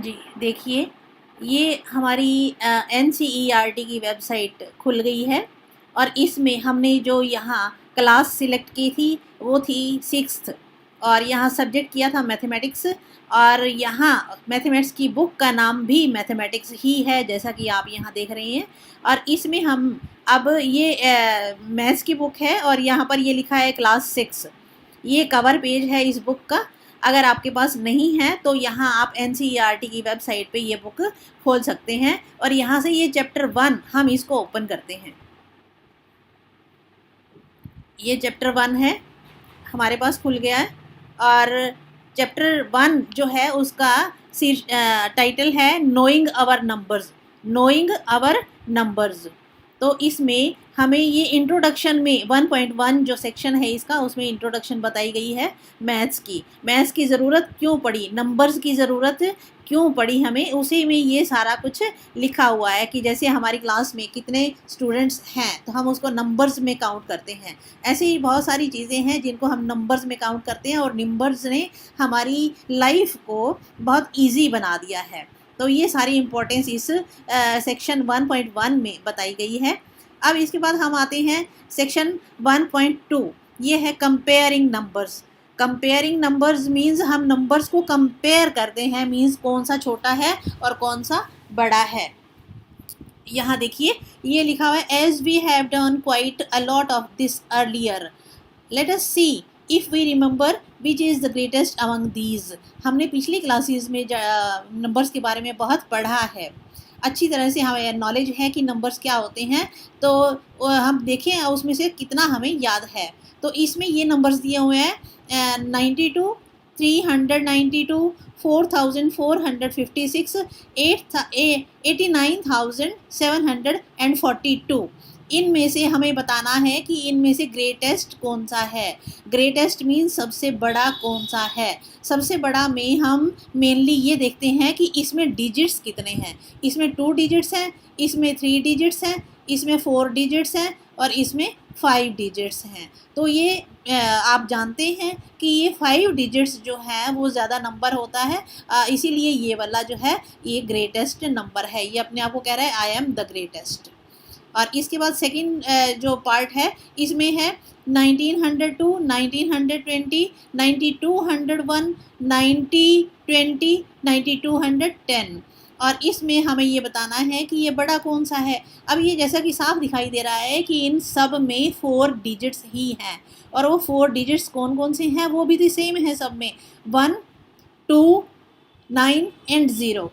जी, देखिए ये हमारी NCERT की वेबसाइट खुल गई है और इसमें हमने जो यहाँ क्लास सिलेक्ट की थी वो थी 6th और यहाँ सब्जेक्ट किया था मैथमेटिक्स और यहाँ मैथमेटिक्स की बुक का नाम भी मैथमेटिक्स ही है जैसा कि आप यहाँ देख रहे हैं। और इसमें हम अब ये मैथ्स की बुक है और यहाँ पर ये लिखा है क्लास 6। ये कवर पेज है इस बुक का। अगर आपके पास नहीं है तो यहाँ आप NCERT की वेबसाइट पे ये बुक खोल सकते हैं और यहाँ से ये चैप्टर 1 हम इसको ओपन करते हैं। ये चैप्टर 1 है, हमारे पास खुल गया है और चैप्टर 1 जो है उसका टाइटल है knowing our numbers. Knowing our numbers, तो इसमें हमें ये इंट्रोडक्शन में 1.1 जो सेक्शन है इसका, उसमें इंट्रोडक्शन बताई गई है मैथ्स की ज़रूरत क्यों पड़ी, नंबर्स की ज़रूरत क्यों पड़ी हमें, उसी में ये सारा कुछ लिखा हुआ है कि जैसे हमारी क्लास में कितने स्टूडेंट्स हैं तो हम उसको नंबर्स में काउंट करते हैं। ऐसे ही बहुत सारी चीज़ें हैं जिनको हम नंबर्स में काउंट करते हैं और नंबर्स ने हमारी लाइफ को बहुत ईजी बना दिया है। तो ये सारी इम्पोर्टेंस इस सेक्शन 1.1 में बताई गई है। अब इसके बाद हम आते हैं सेक्शन 1.2, ये है comparing numbers. Comparing numbers means हम नंबर्स को कंपेयर करते हैं, मीन्स कौन सा छोटा है और कौन सा बड़ा है। यहाँ देखिए ये लिखा हुआ है as we have done quite a lot of this earlier, let us see if we remember which is the greatest among these. हमने पिछली क्लासेस में नंबर्स के बारे में बहुत पढ़ा है, अच्छी तरह से हमें नॉलेज है कि नंबर्स क्या होते हैं, तो हम देखें उसमें से कितना हमें याद है। तो इसमें ये नंबर्स दिए हुए हैं 92, 392, 4456, 89,742। इनमें से हमें बताना है कि इनमें से ग्रेटेस्ट कौन सा है। ग्रेटेस्ट मीन्स सबसे बड़ा कौन सा है। सबसे बड़ा में हम मेनली ये देखते हैं कि इसमें डिजिट्स कितने हैं। इसमें 2 डिजिट्स हैं, इसमें 3 डिजिट्स हैं, इसमें 4 डिजिट्स हैं और इसमें 5 डिजिट्स हैं। तो ये आप जानते हैं कि ये 5 डिजिट्स जो है वो ज़्यादा नंबर होता है, इसीलिए ये वाला जो है ये ग्रेटेस्ट नंबर है। ये अपने आप को कह रहा है आई एम द ग्रेटेस्ट। और इसके बाद सेकंड जो पार्ट है इसमें है 1902, 1920, 9201, 9020, 9210। और इसमें हमें ये बताना है कि ये बड़ा कौन सा है। अब ये जैसा कि साफ दिखाई दे रहा है कि इन सब में 4 डिजिट्स ही हैं और वो 4 डिजिट्स कौन कौन से हैं वो भी तो सेम है सब में, 1, 2, 9 एंड 0।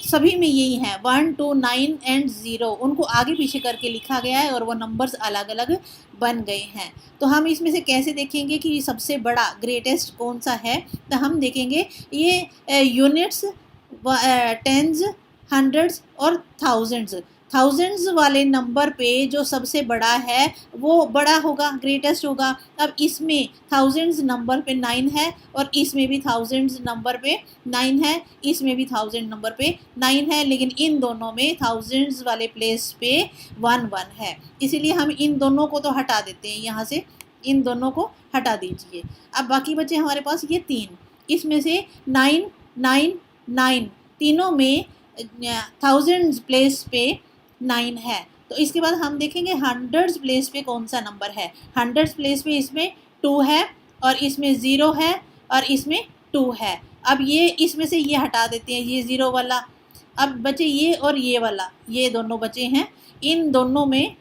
सभी में यही है 1, 2, 9 एंड 0, उनको आगे पीछे करके लिखा गया है और वो नंबर्स अलग अलग बन गए हैं। तो हम इसमें से कैसे देखेंगे कि सबसे बड़ा ग्रेटेस्ट कौन सा है, तो हम देखेंगे ये यूनिट्स, टेंस, हंड्रेड्स और थाउजेंड्स वाले नंबर पे जो सबसे बड़ा है वो बड़ा होगा, ग्रेटेस्ट होगा। अब इसमें थाउजेंड्स नंबर पे 9 है और इसमें भी थाउजेंड्स नंबर पे 9 है, इसमें भी 1000 नंबर पे 9 है, लेकिन इन दोनों में थाउजेंड्स वाले प्लेस पे 1 है। इसीलिए हम इन दोनों को तो हटा देते हैं, यहाँ से इन दोनों को हटा दीजिए। अब बाकी बचे हमारे पास ये 3, इसमें से 9, 9, 9 तीनों में थाउजेंड्स प्लेस पे 9 है। तो इसके बाद हम देखेंगे हंड्रेड्स प्लेस पे कौन सा नंबर है। हंड्रेड्स प्लेस पे इसमें 2 है और इसमें 0 है और इसमें 2 है। अब ये इसमें से ये हटा देते हैं, ये 0 वाला। अब बचे ये और ये वाला, ये दोनों बचे हैं। इन दोनों में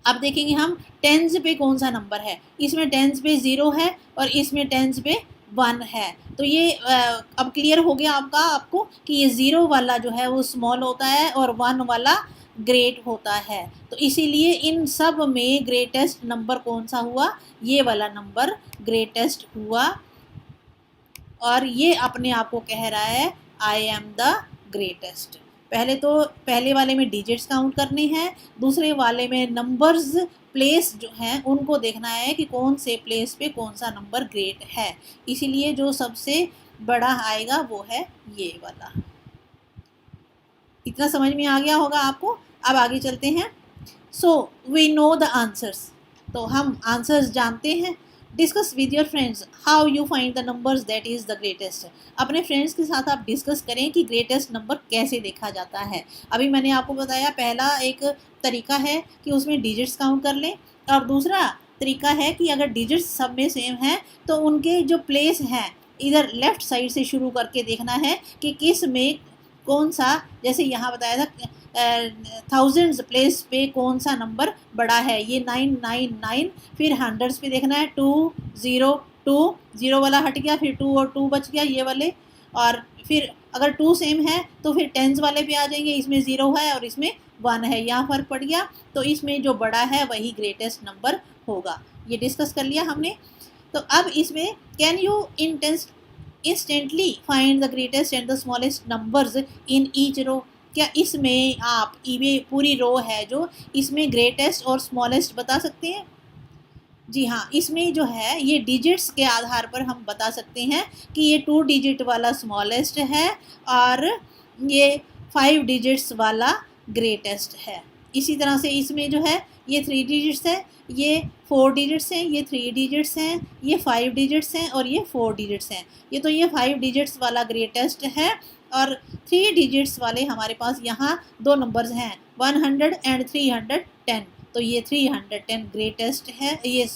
अब देखेंगे हम टेंस पे कौन सा नंबर है। इसमें टेंस पे 0 है और इसमें टेंस पे 1 है। तो ये अब क्लियर हो गया आपको कि ये 0 वाला जो है वो स्मॉल होता है और 1 वाला ग्रेट होता है। तो इसीलिए इन सब में ग्रेटेस्ट नंबर कौन सा हुआ, ये वाला नंबर ग्रेटेस्ट हुआ और ये अपने आप को कह रहा है आई एम द ग्रेटेस्ट। पहले वाले में डिजिट्स काउंट करने हैं, दूसरे वाले में नंबर्स प्लेस जो हैं उनको देखना है कि कौन से प्लेस पे कौन सा नंबर ग्रेट है। इसीलिए जो सबसे बड़ा आएगा वो है ये वाला। इतना समझ में आ गया होगा आपको। अब आगे चलते हैं। So we know the answers, तो हम आंसर्स जानते हैं। Discuss with your friends how you find the numbers that is the greatest. अपने फ्रेंड्स के साथ आप डिस्कस करें कि ग्रेटेस्ट नंबर कैसे देखा जाता है। अभी मैंने आपको बताया पहला एक तरीका है कि उसमें डिजिट्स काउंट कर लें, और दूसरा तरीका है कि अगर डिजिट्स सब में सेम है तो उनके जो प्लेस हैं इधर लेफ़्ट साइड से शुरू करके देखना है कि किस में कौन सा, जैसे यहाँ बताया था थाउजेंड्स प्लेस पे कौन सा नंबर बड़ा है, ये 999। फिर हंड्रेड्स पे देखना है 202, जीरो वाला हट गया, फिर 2 और 2 बच गया ये वाले। और फिर अगर 2 सेम है तो फिर टेंस वाले पे आ जाएंगे, इसमें 0 है और इसमें 1 है, यहाँ फ़र्क पड़ गया। तो इसमें जो बड़ा है वही ग्रेटेस्ट नंबर होगा। ये डिस्कस कर लिया हमने। तो अब इसमें can you instantly find the greatest and the smallest numbers in each row. क्या इसमें आप ये पूरी रो है जो इसमें ग्रेटेस्ट और स्मॉलेस्ट बता सकते हैं? जी हाँ, इसमें जो है ये डिजिट्स के आधार पर हम बता सकते हैं कि ये 2 डिजिट वाला स्मॉलेस्ट है और ये 5 डिजिट्स वाला ग्रेटेस्ट है। इसी तरह से इसमें जो है ये 3 डिजिट्स है, ये 4 डिजिट्स हैं, ये 3 डिजिट्स हैं, ये 5 डिजिट्स हैं और ये 4 डिजिट्स हैं। ये 5 डिजिट्स वाला ग्रेटेस्ट है। और 3 डिजिट्स वाले हमारे पास यहाँ 2 नंबर्स हैं 100 एंड 310। तो ये 310 ग्रेटेस्ट है, ये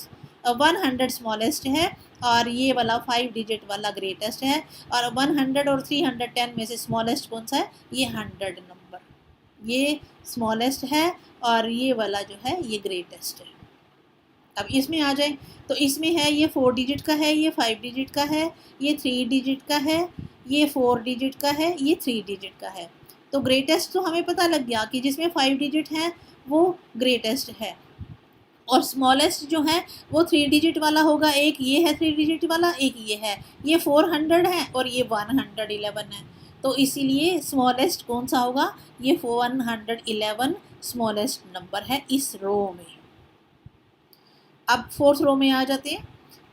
100 स्मॉलेस्ट है और ये वाला 5 डिजिट वाला ग्रेटेस्ट है। और 100 और 310 में से स्मॉलेस्ट कौन सा है? ये 100 नंबर, ये स्मॉलेस्ट है और ये वाला जो है ये ग्रेटेस्ट है। अब इसमें आ जाए तो इसमें है ये 4 डिजिट का है, ये 5 डिजिट का है, ये 3 डिजिट का है, ये 4 डिजिट का है, ये 3 डिजिट का है। तो ग्रेटेस्ट तो हमें पता लग गया कि जिसमें 5 डिजिट है वो ग्रेटेस्ट है, और स्मॉलेस्ट जो है वो 3 डिजिट वाला होगा। एक ये है 3 डिजिट वाला, एक ये है, ये 400 है और ये 111 है। तो इसीलिए स्मॉलेस्ट कौन सा होगा? ये 111 स्मॉलेस्ट नंबर है इस रो में। अब 4th रो में आ जाते हैं।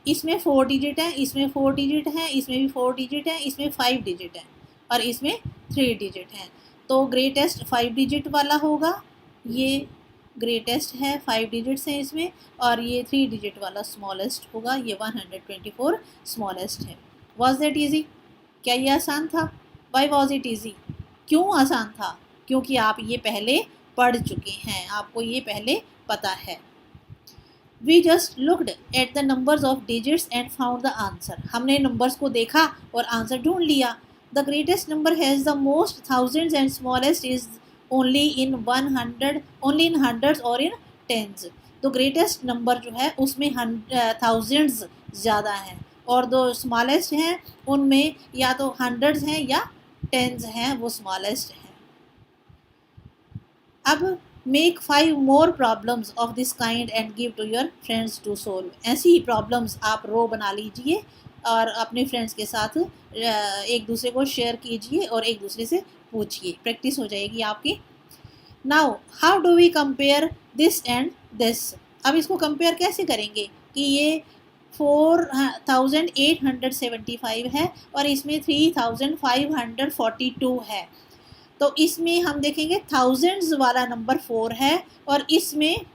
इसमें 4 डिजिट है, इसमें 4 डिजिट है, इसमें भी 4 डिजिट है, इसमें 5 डिजिट है और इसमें 3 डिजिट है। तो ग्रेटेस्ट 5 डिजिट वाला होगा, ये ग्रेटेस्ट है 5 डिजिट्स हैं इसमें, और ये 3 डिजिट वाला स्मॉलेस्ट होगा, ये 124 स्मॉलेस्ट है। Was that easy? क्या ये आसान था? Why was it easy? क्यों आसान था? क्योंकि आप ये पहले पढ़ चुके हैं, आपको ये पहले पता है। We just looked at the numbers of digits and found the answer. हमने नंबर्स को देखा और आंसर ढूंढ लिया। The greatest number has the most thousands and smallest is only in 100, only in hundreds or in tens. तो greatest number जो है उसमें थाउजेंड्स ज़्यादा हैं और जो स्मॉलेस्ट हैं उनमें या तो हंड्रेड्स हैं या टेंस हैं, वो स्मॉलेस्ट हैं। अब make 5 more problems of this kind and give to your friends to solve. ऐसी ही प्रॉब्लम्स आप रो बना लीजिए और अपने फ्रेंड्स के साथ एक दूसरे को शेयर कीजिए और एक दूसरे से पूछिए, प्रैक्टिस हो जाएगी आपकी। Now how do we compare this and this. अब इसको कंपेयर कैसे करेंगे कि ये 4875 है और इसमें 3542 है। तो इसमें हम देखेंगे थाउजेंड्स वाला नंबर 4 है और इसमें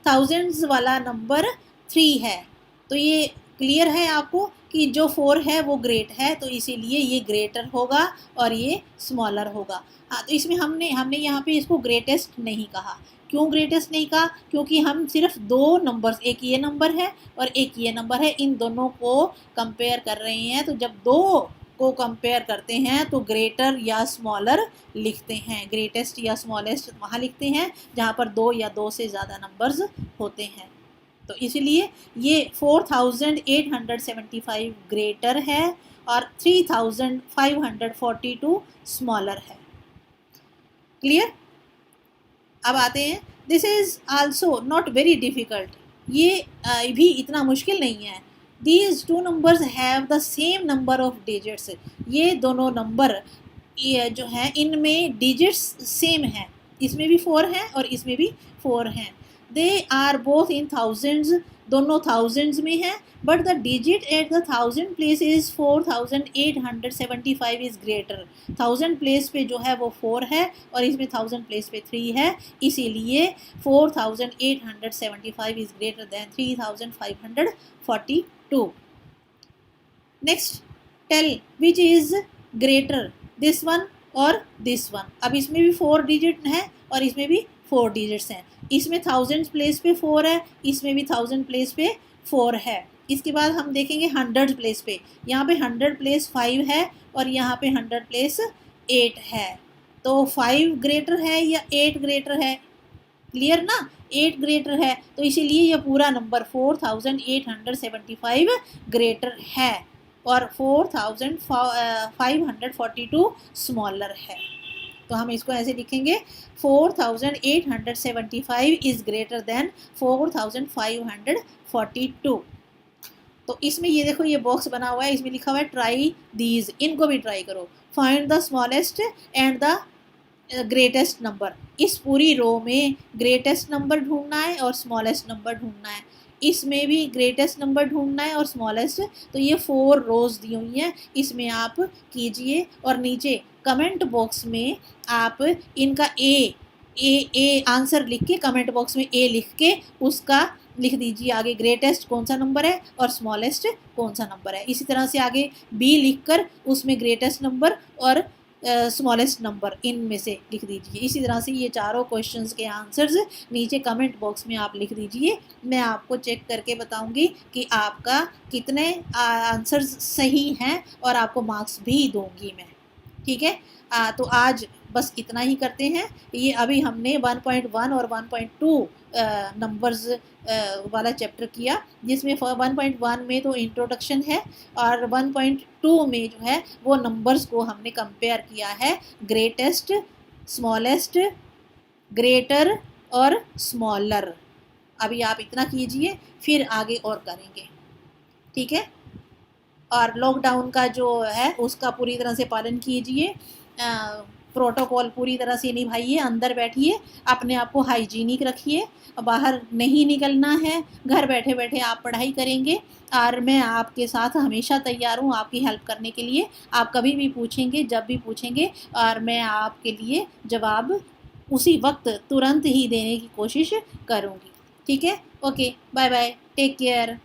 थाउजेंड्स वाला नंबर 3 है। तो ये क्लियर है आपको कि जो 4 है वो ग्रेट है, तो इसीलिए ये ग्रेटर होगा और ये स्मॉलर होगा। हाँ, तो इसमें हमने यहाँ पे इसको ग्रेटेस्ट नहीं कहा। क्यों ग्रेटेस्ट नहीं कहा? क्योंकि हम सिर्फ 2 नंबर्स, एक ये नंबर है और एक ये नंबर है, इन दोनों को कंपेयर कर रहे हैं। तो जब 2 को कंपेयर करते हैं तो ग्रेटर या स्मॉलर लिखते हैं, ग्रेटेस्ट या स्मॉलेस्ट वहाँ लिखते हैं जहाँ पर 2 या 2 से ज़्यादा नंबर्स होते हैं। तो इसलिए ये 4875 ग्रेटर है और 3542 स्मॉलर है। क्लियर? अब आते हैं, this is also not very difficult. ये भी इतना मुश्किल नहीं है। These 2 numbers have the same number of digits. ये दोनों नंबर जो हैं इनमें डिजिट्स सेम हैं, इसमें भी 4 हैं और इसमें भी 4 हैं। They are both in thousands दोनों थाउजेंड्स में है, but the digit at the 1000 place is 4875 is greater. 1000 place पे जो है वो 4 है और इसमें 1000 प्लेस पे 3 है, इसीलिए 4875 is greater than 3542। Next, tell which is greater, this one और दिस वन। अब इसमें भी 4 डिजिट है और इसमें भी 4 डिजिट्स हैं। इसमें 1000 प्लेस पे 4 है, इसमें भी 1000 प्लेस पे 4 है। इसके बाद हम देखेंगे 100 प्लेस पे, यहाँ पे 100 प्लेस 5 है और यहाँ पे 100 प्लेस 8 है। तो 5 ग्रेटर है या 8 ग्रेटर है? क्लियर ना, 8 ग्रेटर है, तो इसीलिए यह पूरा नंबर 4875 ग्रेटर है और 4542 स्मॉलर है। तो हम इसको ऐसे लिखेंगे 4875 इज ग्रेटर देन 4542। तो इसमें ये देखो, ये बॉक्स बना हुआ है, इसमें लिखा हुआ है ट्राई दीज, इनको भी ट्राई करो। Find the smallest and the greatest number. इस पूरी रो में ग्रेटेस्ट नंबर ढूंढना है और स्मॉलेस्ट नंबर ढूंढना है। इसमें भी ग्रेटेस्ट नंबर ढूंढना है और स्मॉलेस्ट। तो ये 4 रोज दी हुई हैं, इसमें आप कीजिए और नीचे कमेंट बॉक्स में आप इनका ए आंसर लिख के, कमेंट बॉक्स में ए लिख के उसका लिख दीजिए आगे ग्रेटेस्ट कौन सा नंबर है और स्मॉलेस्ट कौन सा नंबर है। इसी तरह से आगे बी लिखकर उसमें ग्रेटेस्ट नंबर और स्मॉलेस्ट नंबर इनमें से लिख दीजिए। इसी तरह से ये चारों क्वेश्चंस के आंसर्स नीचे कमेंट बॉक्स में आप लिख दीजिए। मैं आपको चेक करके बताऊंगी कि आपका कितने आंसर्स सही हैं और आपको मार्क्स भी दूंगी मैं, ठीक है। तो आज बस इतना ही करते हैं। ये अभी हमने 1.1 और 1.2 नंबर्स वाला चैप्टर किया, जिसमें 1.1 में तो इंट्रोडक्शन है और 1.2 में जो है वो नंबर्स को हमने कंपेयर किया है, ग्रेटेस्ट, स्मॉलेस्ट, ग्रेटर और स्मॉलर। अभी आप इतना कीजिए, फिर आगे और करेंगे, ठीक है। और लॉकडाउन का जो है उसका पूरी तरह से पालन कीजिए, प्रोटोकॉल पूरी तरह से निभाइए, अंदर बैठिए, अपने आप को हाइजीनिक रखिए, बाहर नहीं निकलना है, घर बैठे बैठे आप पढ़ाई करेंगे और मैं आपके साथ हमेशा तैयार हूँ आपकी हेल्प करने के लिए। आप कभी भी पूछेंगे, जब भी पूछेंगे, और मैं आपके लिए जवाब उसी वक्त तुरंत ही देने की कोशिश करूँगी, ठीक है। Okay, bye bye, take care.